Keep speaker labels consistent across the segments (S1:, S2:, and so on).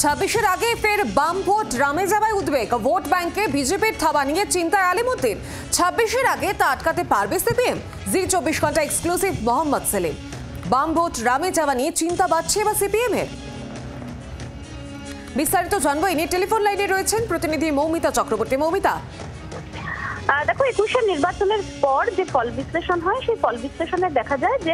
S1: 26-এর আগে ফের বাম ভোট রামে যাওয়ায় উদ্বেগ। ভোট ব্যাংকে বিজেপির থাবা নিয়ে চিন্তায় আলিমুদ্দিন। 26-এর আগে তা আটকাতে পারবে সিপিএম? জি 24 ঘন্টা এক্সক্লুসিভ মোহাম্মদ সেলিম। বাম ভোট রামে যাওয়া নিয়ে চিন্তা বাড়ছে বা সিপিএম এর? বিস্তারিত জানবো। ইনি টেলিফোন লাইনে রয়েছেন প্রতিনিধি মৌমিতা চক্রবর্তী। মৌমিতা,
S2: দেখো 21-এর নির্বাচনের পর যে ফল বিশ্লেষণ হয় সেই ফল বিশ্লেষণে দেখা যায় যে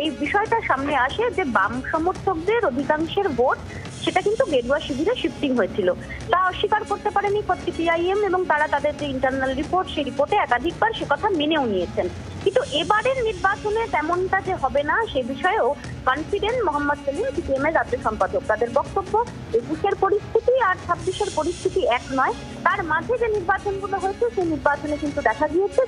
S2: এই বিষয়টা সামনে আসে যে বাম সমর্থকদের অধিকাংশের ভোট সেটা কিন্তু গেরুয়া শিবিরে শিফটিং হয়েছিল। তা অস্বীকার করতে পারেনি সিপিআইএম এবং তারা তাদের যে ইন্টারনাল রিপোর্ট সেই রিপোর্টে একাধিকবার সে কথা মেনেও নিয়েছেন। কিন্তু এবারের নির্বাচনে তেমনটা যে হবে না সে বিষয়েও কনফিডেন্ট মোহাম্মদ সেলিম, সিপিএম এর রাজ্য সম্পাদক। তাদের বক্তব্য 21-এর পরিস্থিতি আর 26-এর পরিস্থিতি এক নয়। তার মাঝে যে নির্বাচনগুলো হয়েছে সেই নির্বাচনে কিন্তু দেখা গিয়েছে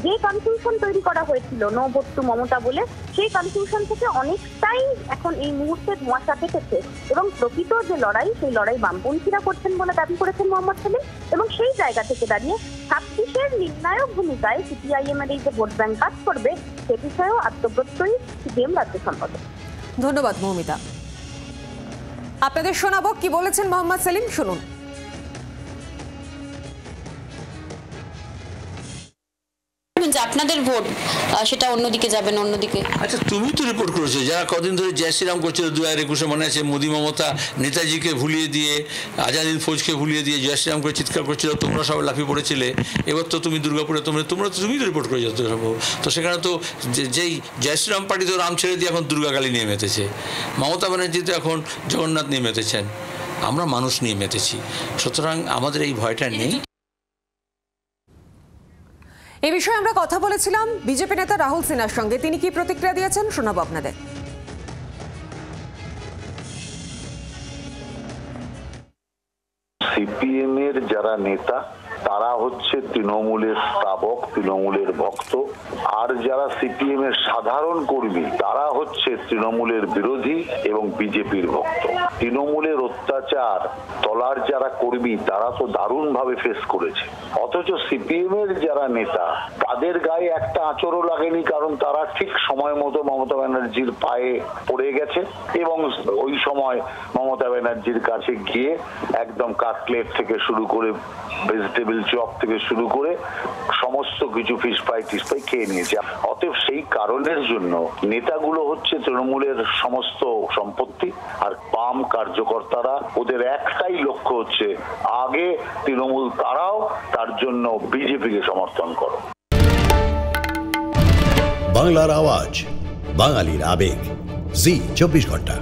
S2: যে কনফিউশন তৈরি করা হয়েছিল নো ভোট টু মমতা বলে, সেই কনফিউশন থেকে অনেকটাই এখন এই মুহূর্তে ধোঁয়াশা কেটেছে এবং প্রকৃত যে লড়াই সেই লড়াই বামপন্থীরা করছেন বলে দাবি করেছেন মোহাম্মদ সেলিম। এবং সেই জায়গা থেকে দাঁড়িয়ে 26-এর নির্ণায়ক ভূমিকায় সিপিআইএম এর এই যে ভোট ব্যাংক কাজ করবে সে বিষয়েও আত্মপ্রত্যয়ী সিপিএম রাজ্য সম্পাদক।
S1: ধন্যবাদ মৌমিতা। আপনাদের শোনাবো কি বলেছেন মোহাম্মদ সেলিম, শুনুন।
S3: আপনাদের ভোট সেটা অন্যদিকে যাবেন, অন্যদিকে।
S4: আচ্ছা, তুমি তো রিপোর্ট করেছো যারা কদিন ধরে জয় শ্রীরাম করছিল 2021-এ, মনে আছে মোদি মমতা নেতাজিকে ভুলিয়ে দিয়ে, আজাদিন ফৌজকে ভুলিয়ে দিয়ে জয় শ্রীরাম করে চিৎকার করছিল, তোমরা সবাই লাফিয়ে পড়েছিলে। এবার তো তুমি দুর্গাপুরে তুমি তো রিপোর্ট করে যেতে সম্ভব। তো সেখানে তো যেই জয় শ্রীরাম পার্টি তো রাম ছেড়ে দিয়ে এখন দুর্গাকালী নিয়ে মেতেছে, মমতা ব্যানার্জি তো এখন জগন্নাথ নিয়ে মেতেছেন, আমরা মানুষ নিয়ে মেতেছি। সুতরাং আমাদের এই ভয়টা নেই।
S1: এই বিষয়ে আমরা কথা বলেছিলাম বিজেপি নেতা রাহুল সিনহার সঙ্গে। তিনি কি প্রতিক্রিয়া দিয়েছেন শোনাবো আপনাদের।
S5: সিপিএম এর যারা নেতা তারা হচ্ছে তৃণমূলের স্তাবক, তৃণমূলের ভক্ত, আর যারা সিপিএম এর সাধারণ কর্মী তারা হচ্ছে তৃণমূলের বিরোধী এবং বিজেপির ভক্ত। তৃণমূলের অত্যাচার তলার যারা কর্মী তারা তো দারুণ ভাবে ফেস করেছে, অথচ সিপিএম এর যারা নেতা তাদের গায়ে একটা আঁচড়ও লাগেনি, কারণ তারা ঠিক সময় মতো মমতা ব্যানার্জির পায়ে পড়ে গেছে এবং ওই সময় মমতা ব্যানার্জির কাছে গিয়ে একদম কাটলেট থেকে শুরু করে ভেজিটেবল চপ থেকে শুরু করে সমস্ত কিছু ফিশ ফ্রাই খেয়ে নিয়েছে। অতএব সেই কারণের জন্য নেতাগুলো হচ্ছে তৃণমূলের সমস্ত সম্পত্তি, আর বাম কার্যকর্তারা ওদের একটাই লক্ষ্য হচ্ছে আগে তৃণমূল তারাও, তার জন্য বিজেপিকে সমর্থন করো।
S6: বাংলার আওয়াজ, বাঙালির আবেগ, জি 24 ঘন্টা।